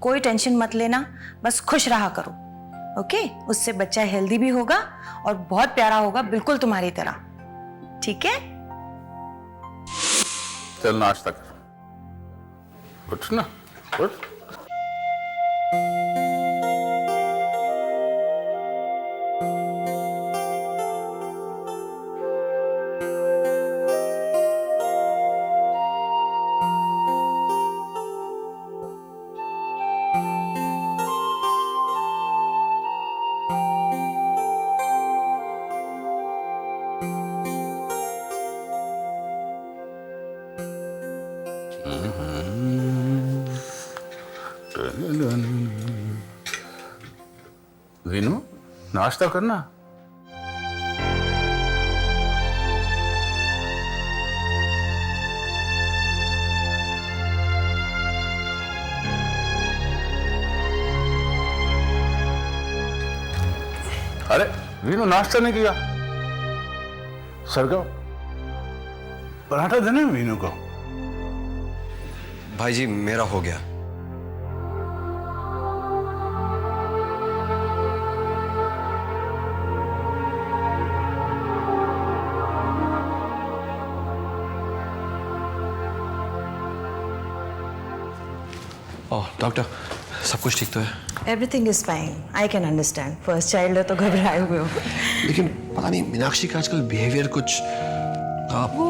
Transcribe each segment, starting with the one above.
कोई टेंशन मत लेना, बस खुश रहा करो। ओके, उससे बच्चा हेल्दी भी होगा और बहुत प्यारा होगा, बिल्कुल तुम्हारी तरह। ठीक है, चल नाश्ता कर, उठ ना, उठ। वीनू, नाश्ता करना। अरे वीनू, नाश्ता नहीं किया। सरगम, पराठा देना वीनू को। भाई जी मेरा हो गया। ओह डॉक्टर, सब कुछ ठीक तो है? Everything is fine, I can understand. First child है तो घबराए हुए हो। लेकिन पता नहीं मीनाक्षी का आजकल बिहेवियर कुछ वो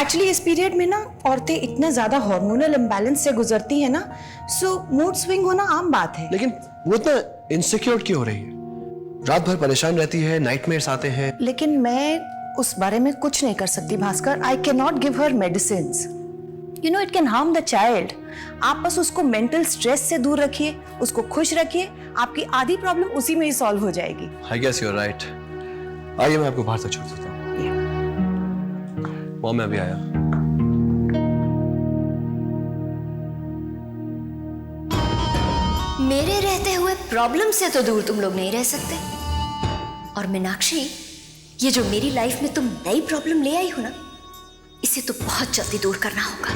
एक्चुअली इस पीरियड में ना औरतें इतने ज्यादा हार्मोनल इम्बैलेंस से गुजरती है ना, सो मूड स्विंग होना आम बात है। लेकिन वो इतना इनसिक्योर क्यों हो रही है? रात भर परेशान रहती है, नाइटमेयर्स आते हैं। लेकिन मैं उस बारे में कुछ नहीं कर सकती Bhaskar. I can not give her medicines, you know it can harm the child. आप बस उसको मेंटल स्ट्रेस से दूर रखिए, उसको खुश रखिए, आपकी आधी प्रॉब्लम उसी में ही सॉल्व हो जाएगी। I guess you are right. आइए मैं आपको बाहर तक छोड़ देता हूँ। मॉम, मैं अभी आया। मेरे रहते हुए प्रॉब्लम से तो दूर तुम लोग नहीं रह सकते। और मीनाक्षी, ये जो मेरी लाइफ में तुम नई प्रॉब्लम ले आई हो ना, इसे तो बहुत जल्दी दूर करना होगा।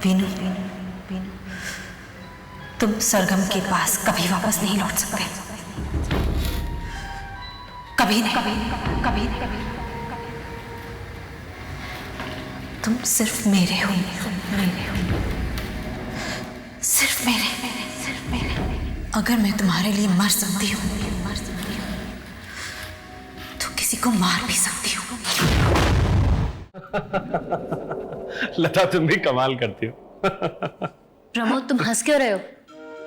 वीनू, तुम सरगम के पास कभी वापस नहीं लौट सकते। कभी नहीं, कभी नहीं। तुम सिर्फ मेरे हो, सिर्फ मेरे। अगर मैं तुम्हारे लिए मर सकती हूँ तो किसी को मार भी सकती हूँ। लता, तुम भी कमाल करती हो। प्रमोद, तुम हंस क्यों रहे हो?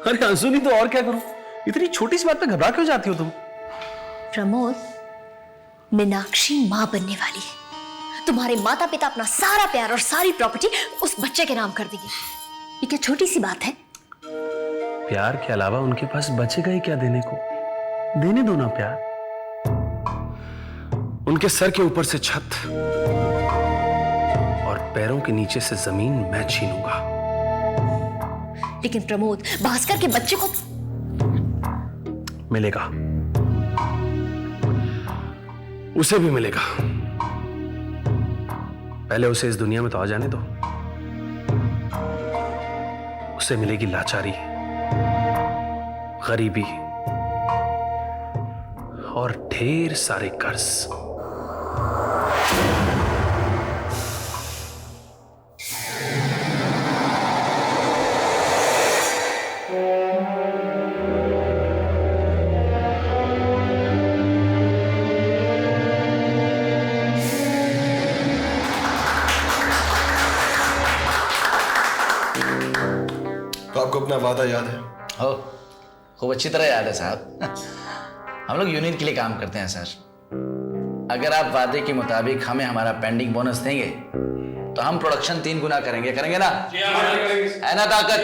अरे हंसू नहीं तो और क्या करूं? इतनी छोटी सी बात पे घबरा क्यों जाती हो तुम? प्रमोद, मीनाक्षी मां बनने वाली है। तुम्हारे माता पिता अपना सारा प्यार और सारी प्रॉपर्टी उस बच्चे के नाम कर देंगे। ये क्या छोटी सी बात है? प्यार के अलावा उनके पास बचेगा ही क्या देने को? देने दो ना प्यार। उनके सर के ऊपर से छत और पैरों के नीचे से जमीन मैं छीनूंगा। लेकिन प्रमोद, भास्कर के बच्चे को मिलेगा, उसे भी मिलेगा। पहले उसे इस दुनिया में तो आ जाने दो। उसे मिलेगी लाचारी, गरीबी और ढेर सारे कर्ज। तो आपको अपना वादा याद है? हो, खूब अच्छी तरह याद है साहब। हम लोग यूनियन के लिए काम करते हैं सर। अगर आप वादे के मुताबिक हमें हमारा पेंडिंग बोनस देंगे तो हम प्रोडक्शन 3 गुना करेंगे, करेंगे ना? है ना ताकत?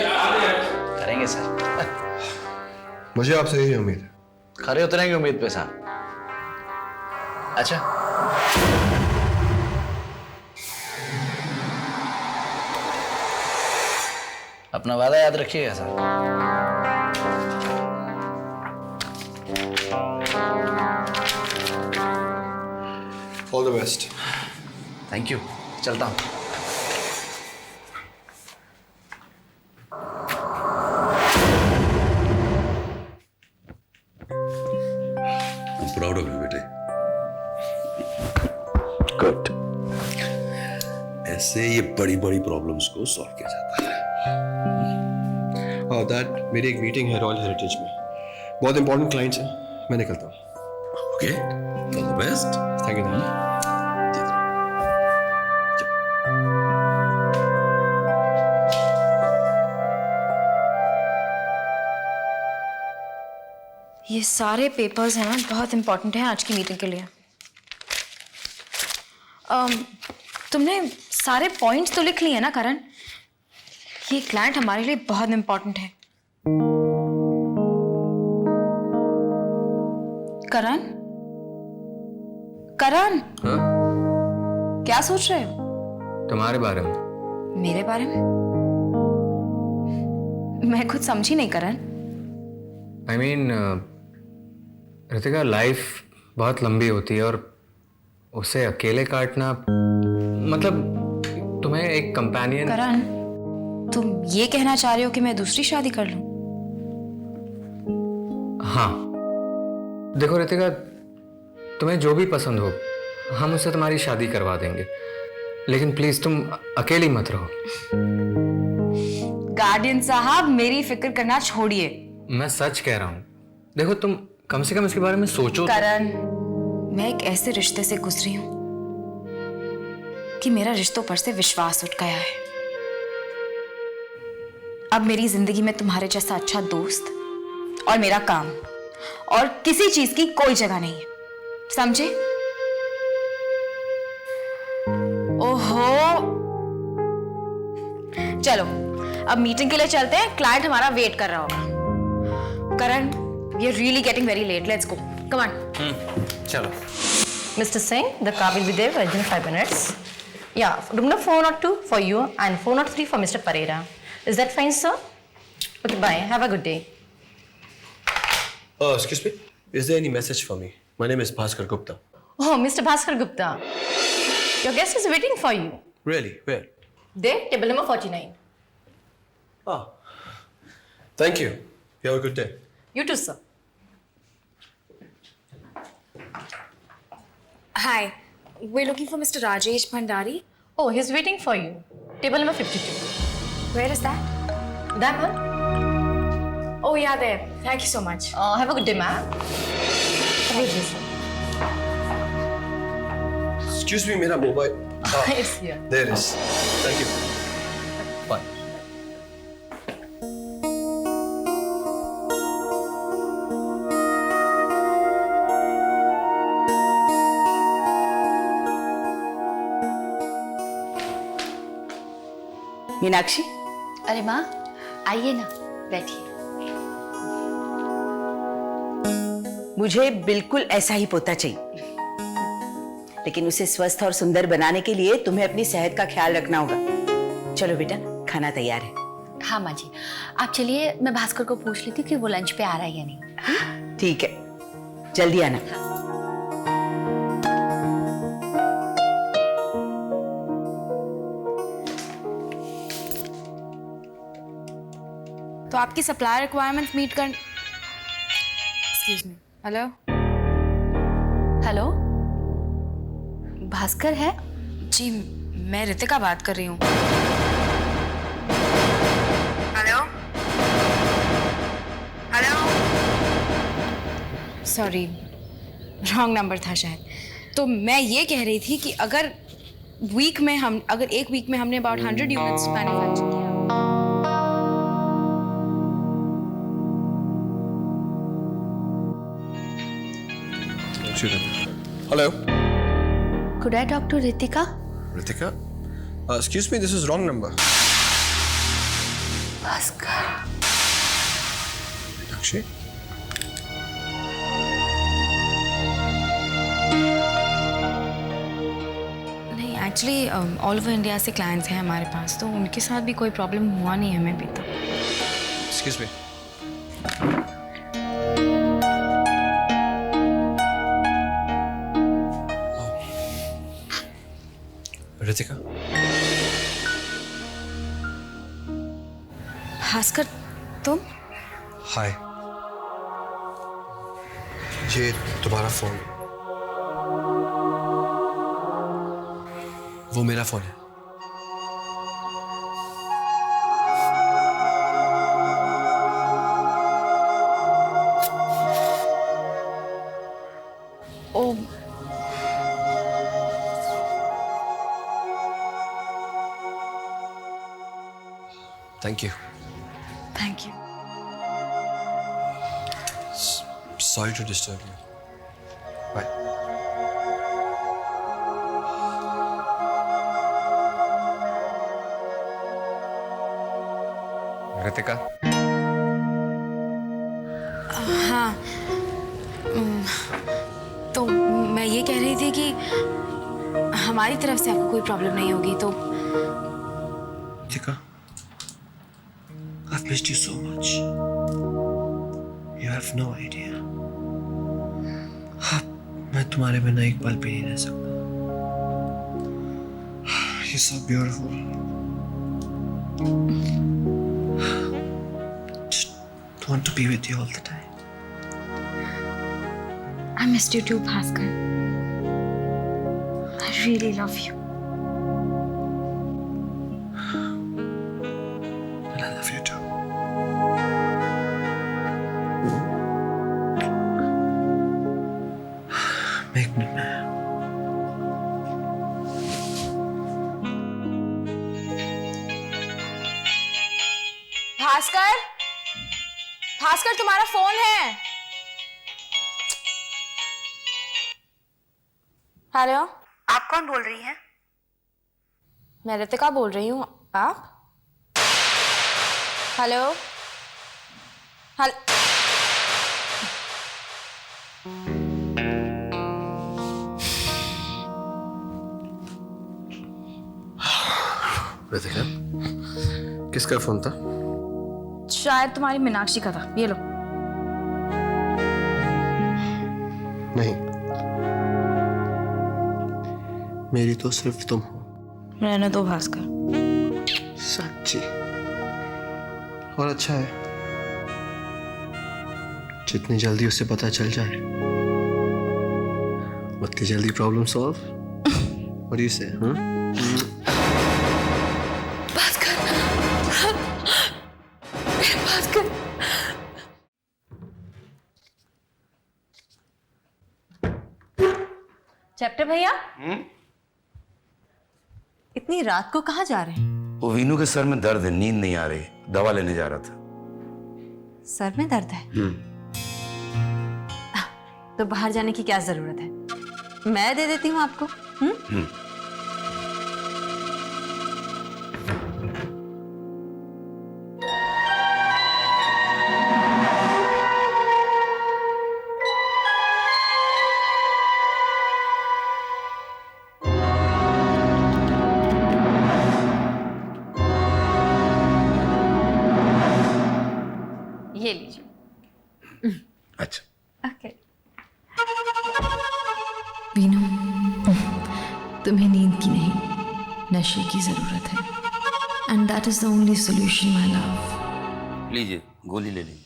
करेंगे सर। मुझे आपसे यही उम्मीद है। खरे उतरेंगे उम्मीद पे साहब। अच्छा, अपना वादा याद रखिएगा sir. All the best. Thank you, चलता हूँ। I'm proud of you, बेटे। गुड। ऐसे ये बड़ी बड़ी प्रॉब्लम्स को सॉल्व किया जाता है। दैट मेरी एक मीटिंग है रॉयल हेरिटेज में, बहुत इंपॉर्टेंट क्लाइंट्स हैं, मैं निकलता हूँ। Okay, all the best. Thank you दादा। ये सारे पेपर्स हैं ना, बहुत इंपॉर्टेंट हैं आज की मीटिंग के लिए। तुमने सारे पॉइंट्स तो लिख लिए हैं ना करण? ये क्लाइंट हमारे लिए बहुत इंपॉर्टेंट है। करण, करण, हाँ? क्या सोच रहे हो? तुम्हारे बारे में। मेरे बारे में? मैं कुछ समझी नहीं करण। I mean, रितिका, लाइफ बहुत लंबी होती है और उसे अकेले काटना, मतलब तुम्हें एक कंपेनियन। करण, तुम ये कहना चाह रहे हो कि मैं दूसरी शादी कर लूं? हाँ, देखो रितिका, तुम्हें जो भी पसंद हो हम उससे तुम्हारी शादी करवा देंगे, लेकिन प्लीज तुम अकेली मत रहो। गार्डियन साहब, मेरी फिक्र करना छोड़िए। मैं सच कह रहा हूँ। देखो, तुम कम से कम इसके बारे में सोचो। करण, मैं एक ऐसे रिश्ते से गुजरी हूं कि मेरा रिश्तों पर से विश्वास उठ गया है। अब मेरी जिंदगी में तुम्हारे जैसा अच्छा दोस्त और मेरा काम और किसी चीज की कोई जगह नहीं है, समझे? ओहो, चलो अब मीटिंग के लिए चलते हैं, क्लाइंट हमारा वेट कर रहा होगा। करण, we are really getting very late. Let's go. Come on. चलो। Mr. Singh, the car will be there within 5 minutes. Yeah, room number 402 for you and 403 for Mr. Pereira. Is that fine, sir? Okay, bye. Have a good day. Excuse me, is there any message for me? My name is Bhaskar Gupta. Oh, Mr. Bhaskar Gupta. Your guest is waiting for you. Really? Where? There, table number 49. Ah, thank you. You have a good day. You too, sir. Hi, we're looking for Mr. Rajesh Bhandari. Oh, he's waiting for you. Table number 52. Where is that? That one? Oh, yeah, there. Thank you so much. Have a good day, ma'am. Have a good day, sir. Excuse me, मेरा mobile. It's here. There it is. Thank you. Bye. Meenakshi, अरे माँ, आइए ना, बैठिए। मुझे बिल्कुल ऐसा ही पोता चाहिए, लेकिन उसे स्वस्थ और सुंदर बनाने के लिए तुम्हें अपनी सेहत का ख्याल रखना होगा। चलो बेटा, खाना तैयार है। हाँ माँ जी, आप चलिए, मैं भास्कर को पूछ लेती हूँ कि वो लंच पे आ रहा है या नहीं। ठीक है, जल्दी आना। तो आपकी सप्लाई रिक्वायरमेंट मीट कर। Excuse me. Hello, hello, Bhaskar है? जी मैं रितिका बात कर रही हूँ। Hello, hello, sorry, wrong number था शायद। तो मैं ये कह रही थी कि अगर एक वीक में हमने अबाउट 100 यूनिट्स मैन्युफैक्चर किया। Hello. Could I talk to Ritika? Ritika? Excuse me, this is wrong number. Bhaskar, Minakshu? नहीं, एक्चुअली ऑल ओवर इंडिया से क्लाइंट्स हैं हमारे पास, तो उनके साथ भी कोई प्रॉब्लम हुआ नहीं है हमें अभी तक। Excuse me. रितिका, भास्कर, तुम? हाय। ये तुम्हारा फोन, वो मेरा फोन है। Oh, thank you. Thank you. Sorry to disturb you. Bye. Ritika, हाँ, तो मैं ये कह रही थी कि हमारी तरफ से आपको कोई प्रॉब्लम नहीं होगी तो। Ritika, I've missed you so much. You have no idea. मैं तुम्हारे बिना एक पल भी नहीं रह सकता। You're so beautiful. Just want to be with you all the time. I missed you too, Bhaskar. I really love you. And I love you too. Make me mad. Bhaskar, Bhaskar, तुम्हारा फोन है। हेलो, आप कौन बोल रही हैं? मैं रितिका बोल रही हूँ। आप? Hello, hello. रितिका, किसका फोन था? शायद तुम्हारी मीनाक्षी का था। ये लो। नहीं, मेरी तो सिर्फ तुम हो। रहने दो भास्कर। सच्ची। और अच्छा है, जितनी जल्दी उसे पता चल जाए उतनी जल्दी problem solve. What do you say, huh? Bhaskar, chapter भैया, इतनी रात को कहाँ जा रहे हैं? वो वीनू के सर में दर्द है, नींद नहीं आ रही, दवा लेने जा रहा था। सर में दर्द है? तो बाहर जाने की क्या जरूरत है, मैं दे देती हूँ आपको। ये लीजिए। अच्छा। ओके। वीनू, तुम्हें नींद की नहीं, नशे की जरूरत है। And that is the only solution my love. लीजिए, गोली ले लीजिए।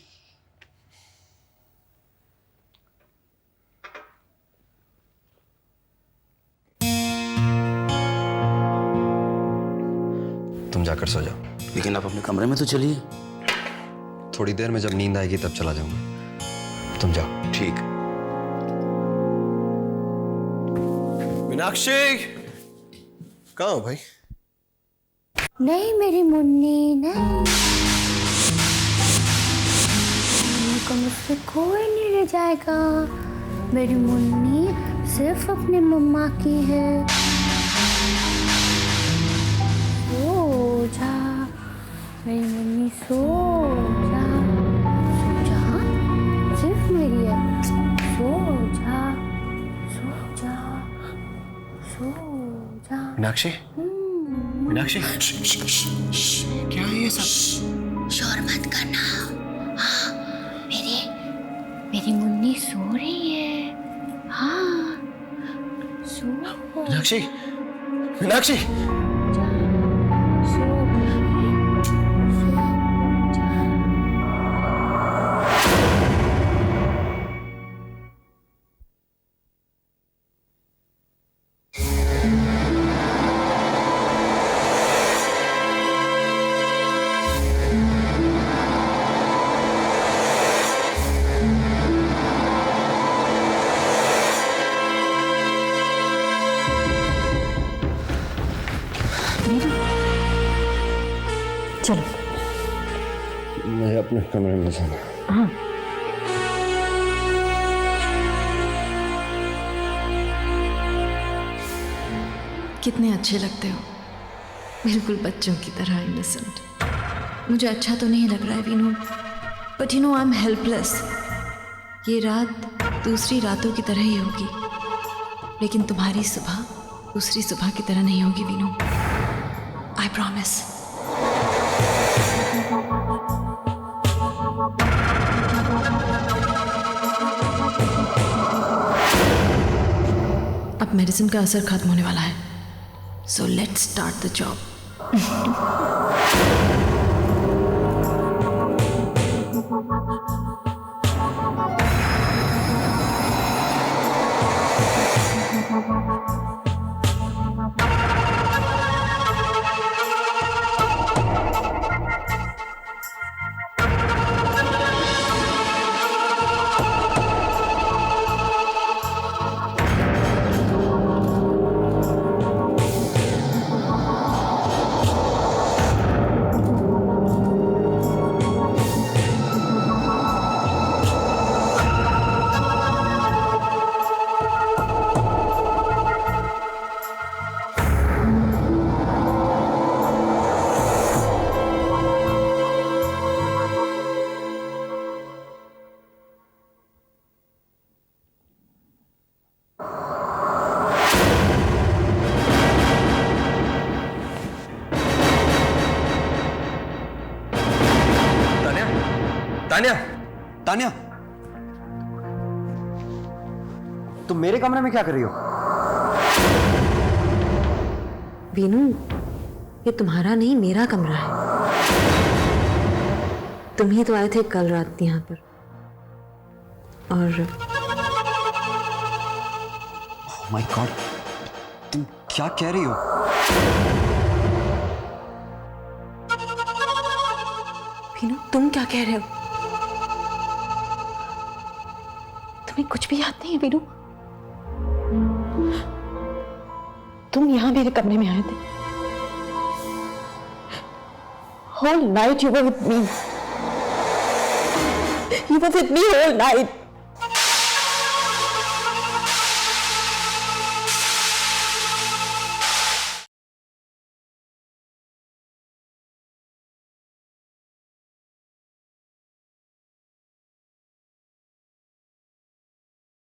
तुम जाकर सो जाओ। लेकिन आप अपने कमरे में तो चलिए। थोड़ी देर में जब नींद आएगी तब चला जाऊंगा, तुम जाओ। ठीक। मीनाक्षी, कहाँ हो भाई? नहीं मेरी मुन्नी, नहीं, को मुझसे कोई नहीं ले जाएगा। मेरी मुन्नी सिर्फ अपनी मम्मा की है। मीनाक्षी, मीनाक्षी, क्या है ये सब? शोर मत करना। हाँ, मेरी मुन्नी सो रही है। हाँ, सो। मीनाक्षी, मीनाक्षी, चलो। मैं अपने कमरे में जाना। हाँ। कितने अच्छे लगते हो, बिल्कुल बच्चों की तरह इनोसेंट। मुझे अच्छा तो नहीं लग रहा है Veenu, but you know I am helpless. ये रात दूसरी रातों की तरह ही होगी, लेकिन तुम्हारी सुबह दूसरी सुबह की तरह नहीं होगी वीनू, आई प्रॉमिस। अब मेडिसिन का असर खत्म होने वाला है, so let's start the job. Tanya, Tanya, तुम मेरे कमरे में क्या कर रही हो? वीनू, ये तुम्हारा नहीं मेरा कमरा है। तुम ही तो आए थे कल रात यहाँ पर, और ओह माय गॉड, तुम क्या कह रही हो? वीनू, तुम क्या कह रहे हो? तुम्हें कुछ भी याद नहीं है वीनू? तुम यहाँ मेरे कमरे में आए थे। Whole night you were with me. You were with me whole night.